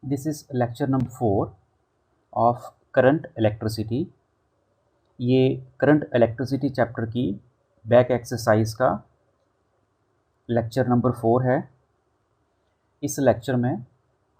This is lecture number 4 of current electricity. ये current electricity chapter की back exercise का lecture number 4 है। इस लेक्चर में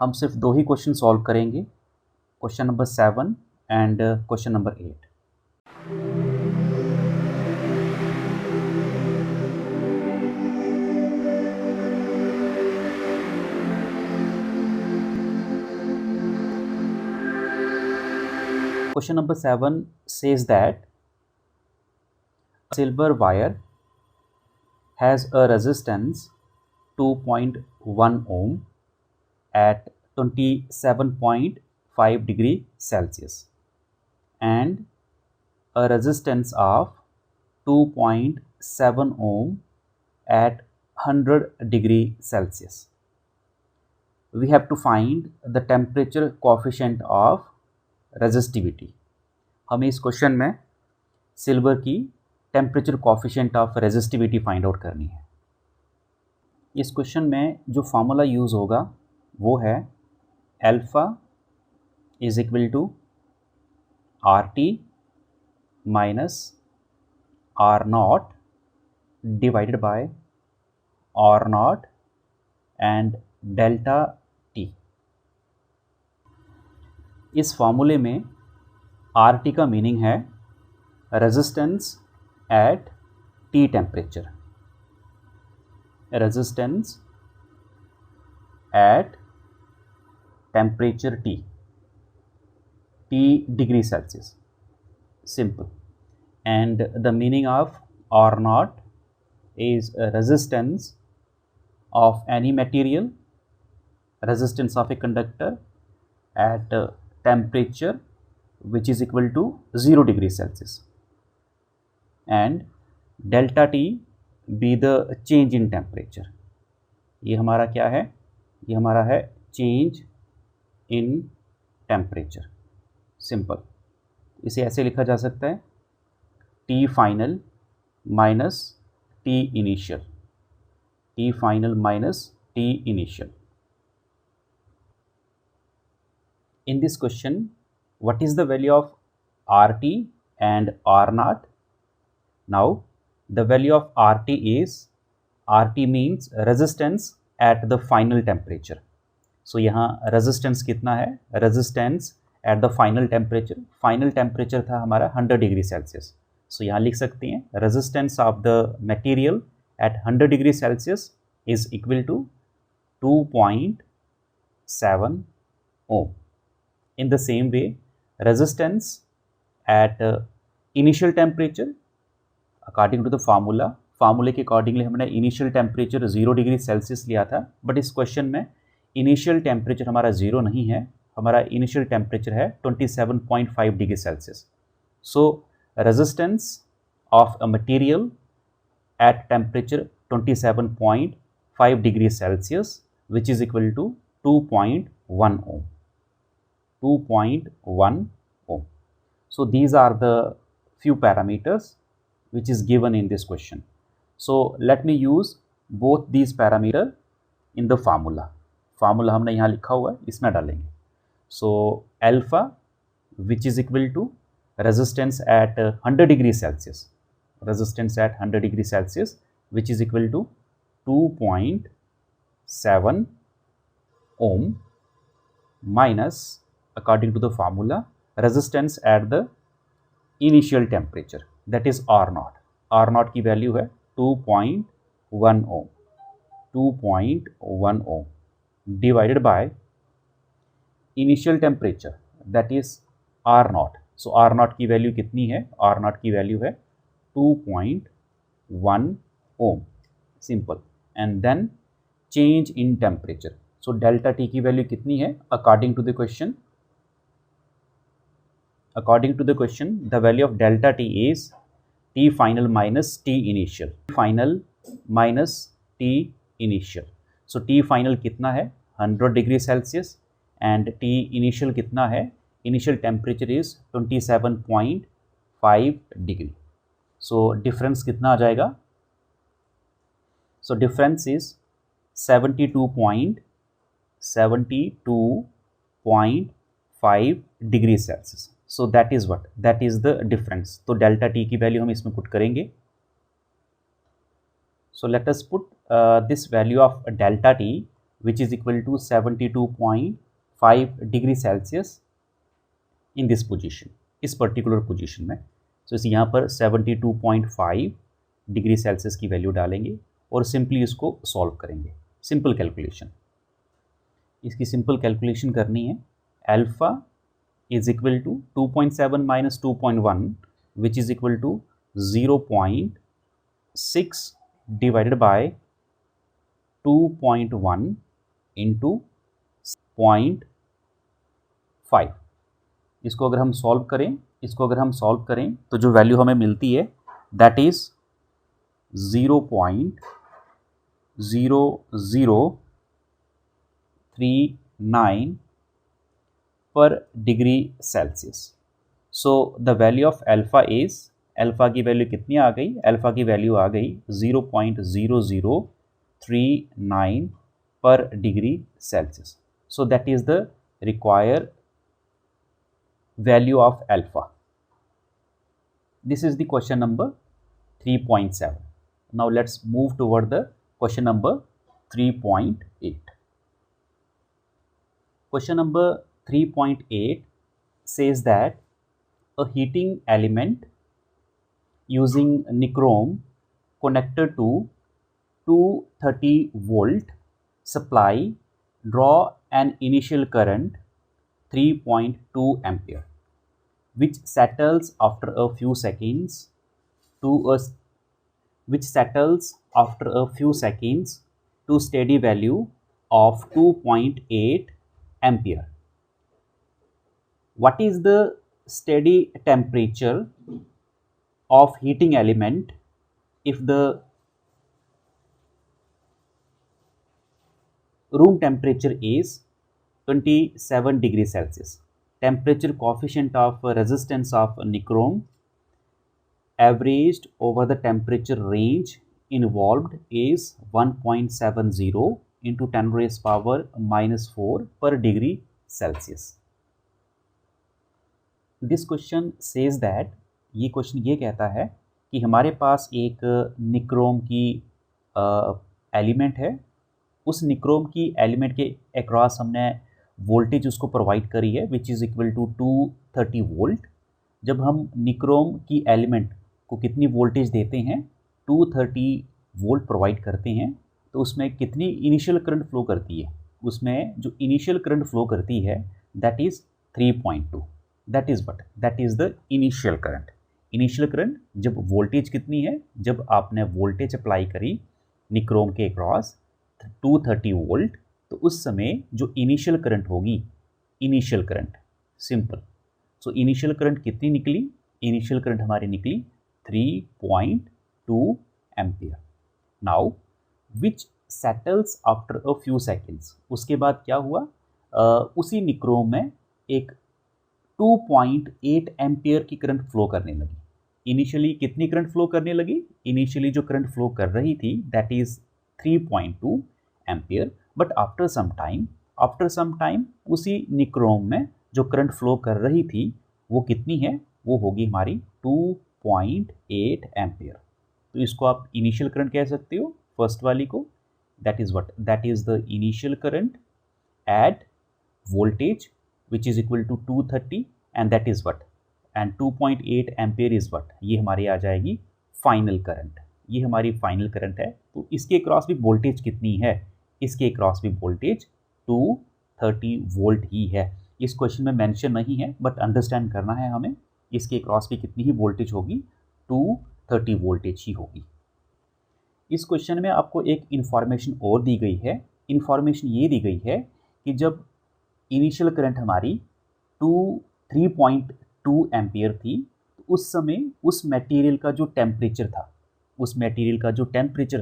हम सिर्फ 2 ही क्वेश्चन सॉल्व करेंगे, question number 7 and question number 8। Question number 7 says that a silver wire has a resistance 2.1 ohm at 27.5 degree Celsius and a resistance of 2.7 ohm at 100 degree Celsius. We have to find the temperature coefficient of resistivity. हमें इस question में silver की temperature coefficient of resistivity find out करनी है। इस question में जो formula use होगा वो है alpha is equal to R T minus R naught divided by R naught and delta T. इस फार्मूले में आर टी का मीनिंग है resistance at T temperature, resistance at temperature T degree Celsius, simple. And the meaning of R naught is resistance of any material, resistance of a conductor at temperature which is equal to 0 degree Celsius, and delta T be the change in temperature। ये हमारा क्या है? ये हमारा है change in temperature, simple. इसे ऐसे लिखा जा सकता है T final minus T initial, T final minus T initial। In this question, what is the value of RT and R naught? Now, the value of RT is, RT means resistance at the final temperature. So, यहाँ resistance कितना है? Resistance at the final temperature. Final temperature था हमारा 100 degree Celsius. So, यहाँ लिख सकते हैं resistance of the material at 100 degree Celsius is equal to 2.7 ohm. In the same way, resistance at initial temperature, according to the formula, फार्मूले के accordingly हमने initial temperature 0 degree Celsius लिया था, but इस क्वेश्चन में इनिशियल टेम्परेचर हमारा 0 नहीं है, हमारा इनिशियल टेम्परेचर है 27.5 degree Celsius. So resistance of a material at temperature 27.5 degree Celsius which is equal to 2.1 ohm, 2.1 ohm. So these are the few parameters which is given in this question. So let me use both these parameter in the formula. Formula हमने यहाँ लिखा हुआ है, इसमें डालेंगे। So alpha which is equal to resistance at 100 degree Celsius, resistance at 100 degree Celsius which is equal to 2.7 ohm minus, according to the formula, resistance at the initial temperature, that is R naught. R naught की value है 2.1 ohm, 2.1 ohm divided by initial temperature, that is R naught. So R naught की value कितनी है? R naught की value है 2.1 ohm, simple। and then change in temperature. So delta T की value कितनी है? According to the question, the value of delta T is T final minus T initial, final minus T initial। So T final कितना है? 100 degree Celsius and T initial कितना है? Initial temperature is 27.5 degree। So difference कितना आ जाएगा? So difference is 72.72 0.5 degree Celsius. So that is what, that is the difference. तो delta T की value हम इसमें पुट करेंगे. So let us put this value of delta T which is equal to 72.5 degree Celsius in this position, इस particular position में. सो इस यहाँ पर 72.5 डिग्री सेल्सियस की वैल्यू डालेंगे और सिंपली इसको सॉल्व करेंगे. सिंपल कैलकुलेशन, इसकी सिंपल कैलकुलेशन करनी है. Alpha is equal to 2.7 minus 2.1 which is equal to 0.6 divided by 2.1 into 0.5. इसको अगर हम सॉल्व करें तो जो वैल्यू हमें मिलती है दैट इज 0.0039 पर degree Celsius. So the value of alpha is, alpha की वैल्यू कितनी आ गई, अल्फा की वैल्यू आ गई 0.0039 per degree Celsius. So that is the required value of alpha. This is the question number 3.7. Now let's move toward the question number 3.8. Question number 3.8 says that a heating element using nichrome connected to 230 volt supply draw an initial current 3.2 ampere which settles after a few seconds to steady value of 2.8 ampere. What is the steady temperature of heating element if the room temperature is 27 degrees Celsius? Temperature coefficient of resistance of nichrome averaged over the temperature range involved is 1.70 into 10 raised power minus 4 per degree Celsius. This question says that, ये question ये कहता है कि हमारे पास एक nichrome की element है. उस निक्रोम की एलिमेंट के अक्रॉस हमने वोल्टेज उसको प्रोवाइड करी है which is equal to 230 volt. जब हम निक्रोम की एलिमेंट को कितनी वोल्टेज देते हैं, 230 वोल्ट प्रोवाइड करते हैं, तो उसमें कितनी इनिशियल करंट फ्लो करती है, उसमें जो इनिशियल करंट फ्लो करती है that is 3.2. That is what, that is the initial current. Initial current जब वोल्टेज कितनी है, जब आपने वोल्टेज अप्लाई करी निक्रोम के अक्रॉस 230 वोल्ट, तो उस समय जो इनिशियल करंट होगी, initial current simple. So initial current कितनी निकली, इनिशियल करंट हमारी निकली 3.2 ampere. Now which settles after a few seconds. उसके बाद क्या हुआ, उसी निक्रोम में एक 2.8 एम्पियर की करंट फ्लो करने लगी. इनिशियली कितनी करंट फ्लो करने लगी, इनिशियली जो करंट फ्लो कर रही थी that is 3.2 ampere. But after some time उसी निक्रोम में जो करंट फ्लो कर रही थी वो कितनी है, वो होगी हमारी 2.8 एम्पियर. तो इसको आप इनिशियल करंट कह सकते हो फर्स्ट वाली को. That is what, that is the initial current at voltage which is equal to 230 and that is what, and 2.8 ampere is what, ये हमारी आ जाएगी फाइनल करंट. ये हमारी फाइनल करंट है. तो इसके क्रॉस भी वोल्टेज कितनी है, इसके क्रॉस भी वोल्टेज 230 वोल्ट ही है. इस क्वेश्चन में मेंशन नहीं है बट अंडरस्टैंड करना है हमें, इसके क्रॉस भी कितनी ही वोल्टेज होगी, 230 वोल्टेज ही होगी. इस क्वेश्चन में आपको एक इन्फॉर्मेशन और दी गई है. इन्फॉर्मेशन ये दी गई है कि जब इनिशियल करंट हमारी 3.2 एम्पियर थी, तो उस समय उस मटेरियल का जो टेम्परेचर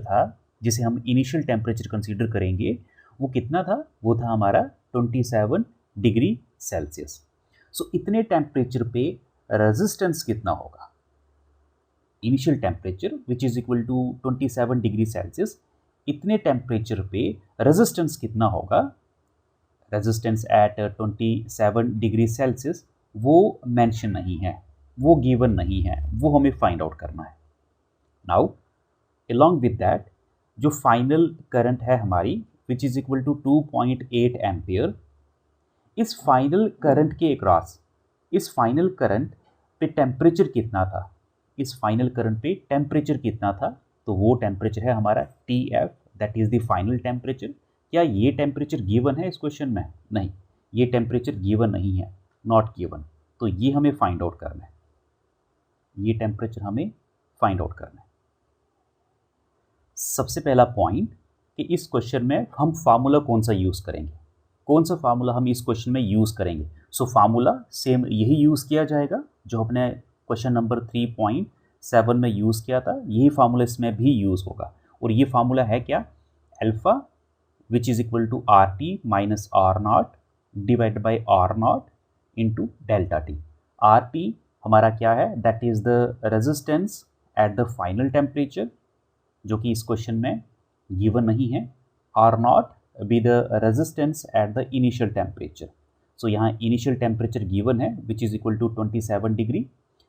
था, जिसे हम इनिशियल टेम्परेचर कंसीडर करेंगे, वो कितना था, वो था हमारा 27 डिग्री सेल्सियस. सो इतने टेम्परेचर पे रेजिस्टेंस कितना होगा, initial temperature which is equal to 27 degree Celsius, इतने टेम्परेचर पे रेजिस्टेंस कितना होगा. रेजिस्टेंस एट 27 डिग्री सेल्सियस वो मेंशन नहीं है, वो गिवन नहीं है, वो हमें फाइंड आउट करना है। नाउ along with that जो फाइनल करंट है हमारी which is equal to 2.8 ampere, इस फाइनल करंट के अक्रॉस, इस फाइनल करंट पे टेम्परेचर कितना था, इस फाइनल करंट पे टेम्परेचर कितना था, तो वो टेम्परेचर है हमारा T F, that is the final temperature. क्या ये टेम्परेचर गिवन है इस क्वेश्चन में? नहीं, ये टेम्परेचर गिवन नहीं है, नॉट गिवन। तो ये हमें फाइंड आउट करना है, ये टेम्परेचर हमें फाइंड आउट करना है। सबसे पहला पॉइंट कि इस क्वेश्चन में हम फार्मूला कौन सा यूज़ करेंगे, कौन सा फार्मूला हम इस क्वेश्चन में यूज़ करेंगे। सो फार्मूला सेम यही यूज़ किया जाएगा जो हमने क्वेश्चन नंबर 3.7 में यूज़ किया था, यही फार्मूला इसमें भी यूज़ होगा। और ये फार्मूला है क्या? Alpha which is equal to R T minus R naught divide by R naught into delta T. R T हमारा क्या है? That is the resistance at the final temperature, जो कि इस क्वेश्चन में गिवन नहीं है। R naught be the resistance at the initial temperature. So यहाँ इनिशियल टेम्परेचर गिवन है which is equal to 27 degree,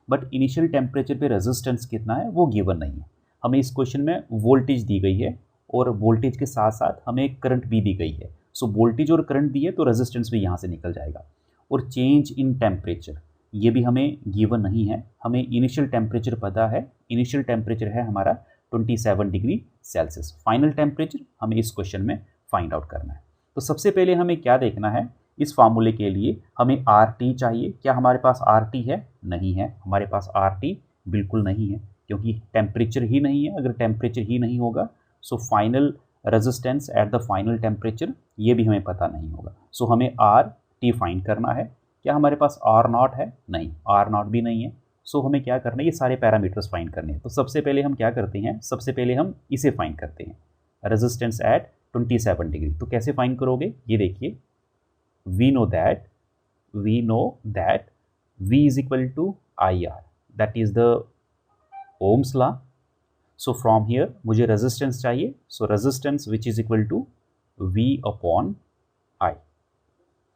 but initial temperature पे resistance कितना है वो गिवन नहीं है। हमें इस क्वेश्चन में वोल्टेज दी गई है और वोल्टेज के साथ साथ हमें करंट भी दी गई है। सो वोल्टेज और करंट दी है तो रेजिस्टेंस भी यहाँ से निकल जाएगा। और चेंज इन टेम्परेचर ये भी हमें गिवन नहीं है, हमें इनिशियल टेम्परेचर पता है, इनिशियल टेम्परेचर है हमारा 27 डिग्री सेल्सियस। फाइनल टेम्परेचर हमें इस क्वेश्चन में फाइंड आउट करना है। तो सबसे पहले हमें क्या देखना है, इस फार्मूले के लिए हमें आर टी चाहिए। क्या हमारे पास आर टी है? नहीं है, हमारे पास आर टी बिल्कुल नहीं है, क्योंकि टेम्परेचर ही नहीं है। अगर टेम्परेचर ही नहीं होगा so final resistance at the final temperature ये भी हमें पता नहीं होगा। सो हमें आर टी फाइंड करना है। क्या हमारे पास आर नॉट है? नहीं, आर नॉट भी नहीं है। सो हमें क्या करना है, ये सारे पैरामीटर्स फाइंड करने हैं। तो सबसे पहले हम क्या करते हैं, सबसे पहले हम इसे फाइंड करते हैं, रेजिस्टेंस एट 27 डिग्री। तो कैसे फाइंड करोगे, ये देखिए, we know that V is equal to IR, that is the Ohm's law. So from here मुझे रेजिस्टेंस चाहिए, so resistance which is equal to V upon I.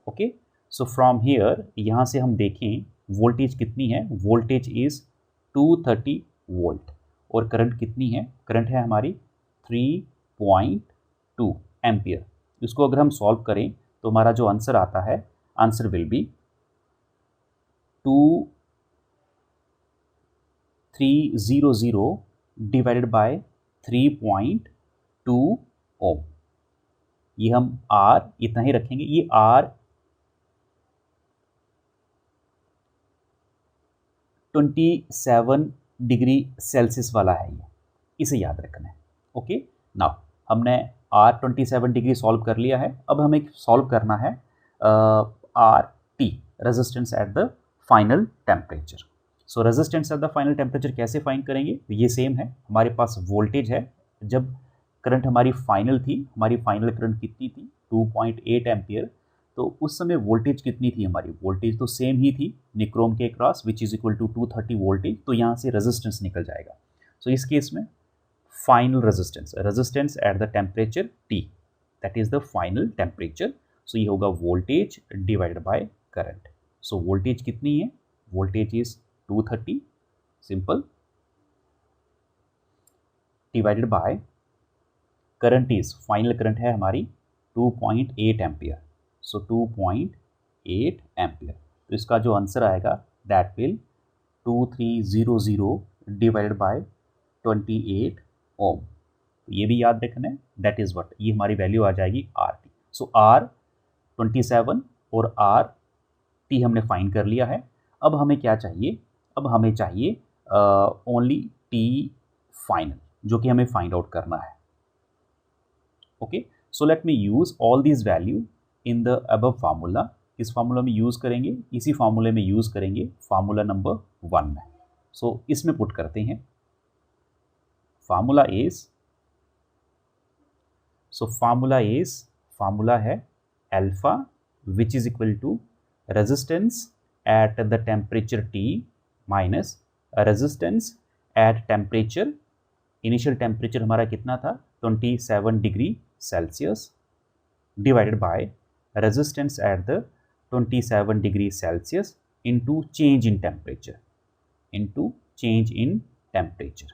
Okay, so from here यहाँ से हम देखें voltage कितनी है, voltage is 230 volt. और current कितनी है, करंट है हमारी 3.2 एम्पियर। इसको अगर हम सॉल्व करें तो हमारा जो आंसर आता है, answer will be 2300 divided by 3.2 ओम। ये हम R इतना ही रखेंगे, ये R 27 डिग्री सेल्सियस वाला है, ये इसे याद रखना है। ओके, नाउ हमने R 27 डिग्री सॉल्व कर लिया है। अब हमें सॉल्व करना है R T, resistance at the final temperature. So resistance at the final temperature कैसे फाइंड करेंगे, ये सेम है, हमारे पास वोल्टेज है। जब करंट हमारी फाइनल थी, हमारी फाइनल करंट कितनी थी, 2.8 एम्पियर, तो उस समय वोल्टेज कितनी थी हमारी, वोल्टेज तो सेम ही थी निक्रोम के cross which is equal to 230 voltage. तो यहाँ से रेजिस्टेंस निकल जाएगा। सो इस केस में final resistance, resistance at the temperature T, that is the final temperature. So ये होगा voltage divided by current. So voltage कितनी है, voltage is 230 simple, divided by current is, final current है हमारी 2.8 एम्पियर। सो 2.8 एम्पियर, तो इसका जो आंसर आएगा दैट विल 2300 डिवाइडेड बाय 28 ओम। ये भी याद रखना है, दैट इज़ व्हाट, ये हमारी वैल्यू आ जाएगी आर टी। सो आर 27 और आर टी हमने फाइंड कर लिया है। अब हमें क्या चाहिए, अब हमें चाहिए ओनली टी फाइनल, जो कि हमें फाइंड आउट करना है। Okay, so let me use all this value in the above formula. इस फार्मूला में यूज़ करेंगे, इसी फार्मूले में यूज़ करेंगे फार्मूला नंबर 1 में। सो इसमें पुट करते हैं, फार्मूला इज, सो फार्मूला है alpha which is equal to resistance at the temperature T minus resistance at temperature, initial temperature हमारा कितना था 27 degree Celsius, divided by resistance at the 27 degrees Celsius into change in temperature,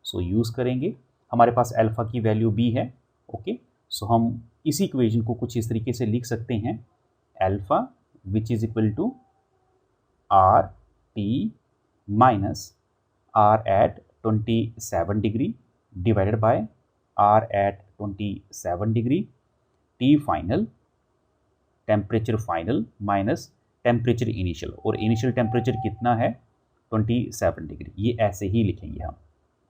so use करेंगे, हमारे पास alpha की value b है, okay. सो हम इसी equation को कुछ इस तरीके से लिख सकते हैं, alpha which is equal to R T minus R at 27 degree divided by R at 27 degree, T final, temperature final minus temperature initial, और इनिशियल टेम्परेचर कितना है 27 डिग्री, ये ऐसे ही लिखेंगे हम,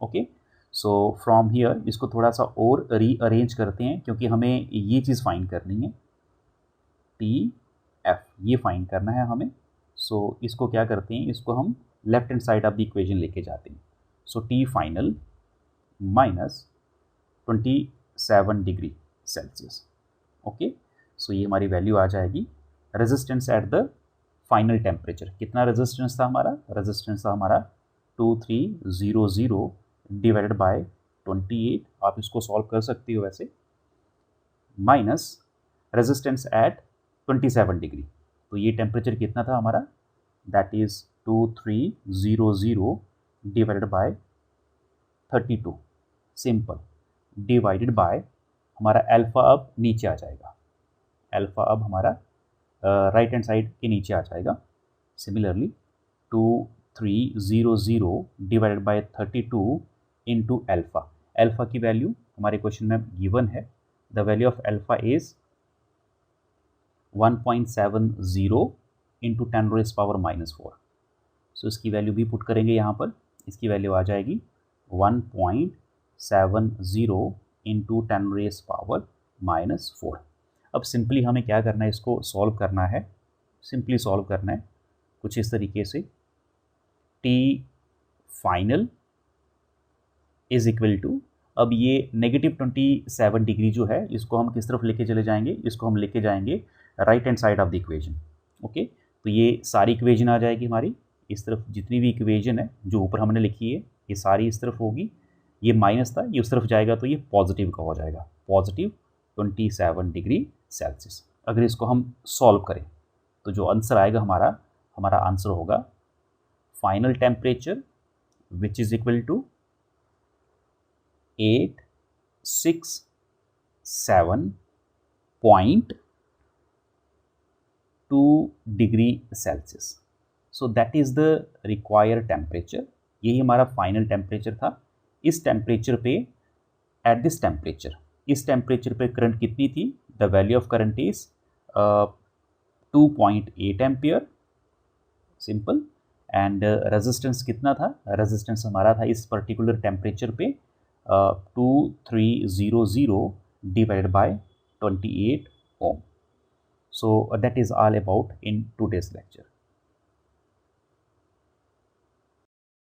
ओके। सो फ्रॉम हियर इसको थोड़ा सा और रीअरेंज करते हैं, क्योंकि हमें ये चीज़ फाइंड करनी है, टी एफ ये फाइंड करना है हमें। सो इसको क्या करते हैं, इसको हम left hand side of the equation लेके जाते हैं। So T final minus 27 degree Celsius, okay. So ये हमारी वैल्यू आ जाएगी। Resistance at the final temperature, कितना रेजिस्टेंस था हमारा, रेजिस्टेंस था हमारा 2300 डिवाइडेड बाय 28, आप इसको सॉल्व कर सकते हो वैसे, माइनस रेजिस्टेंस एट 27 डिग्री, तो ये टेम्परेचर कितना था हमारा, that is 2300 divided by 32, simple, divided bye हमारा अल्फ़ा अब नीचे आ जाएगा, अल्फ़ा अब हमारा राइट हैंड साइड के नीचे आ जाएगा। Similarly 2300 divided by 32 into alpha, alpha की वैल्यू हमारे क्वेश्चन में गिवन है, the value of alpha is 1.70 into 10⁻⁻⁴, सो इसकी वैल्यू भी पुट करेंगे यहाँ पर, इसकी वैल्यू आ जाएगी 1.70 इंटू 10⁻⁻⁴। अब सिंपली हमें क्या करना है, इसको सॉल्व करना है, सिंपली सॉल्व करना है कुछ इस तरीके से, T final is equal to, अब ये -27 डिग्री जो है इसको हम किस तरफ लेके चले जाएंगे, इसको हम लेके जाएंगे right hand side of the equation, okay. तो ये सारी इक्वेशन आ जाएगी हमारी इस तरफ, जितनी भी इक्वेशन है जो ऊपर हमने लिखी है ये सारी इस तरफ होगी, ये माइनस था ये उस तरफ जाएगा तो ये पॉजिटिव का हो जाएगा, पॉजिटिव 27 डिग्री सेल्सियस। अगर इसको हम सॉल्व करें तो जो आंसर आएगा हमारा आंसर होगा final temperature which is equal to 867.2 degree Celsius. So that is the required temperature, यही हमारा फाइनल टेम्परेचर था। इस टेम्परेचर पे, एट दिस टेम्परेचर, इस टेम्परेचर पे करंट कितनी थी, the value of current is 2.8 ampere, simple. And resistance कितना था, रेजिस्टेंस हमारा था इस पर्टिकुलर टेम्परेचर पे 2300 divided by 28 ohm. So that is all about in today's lecture.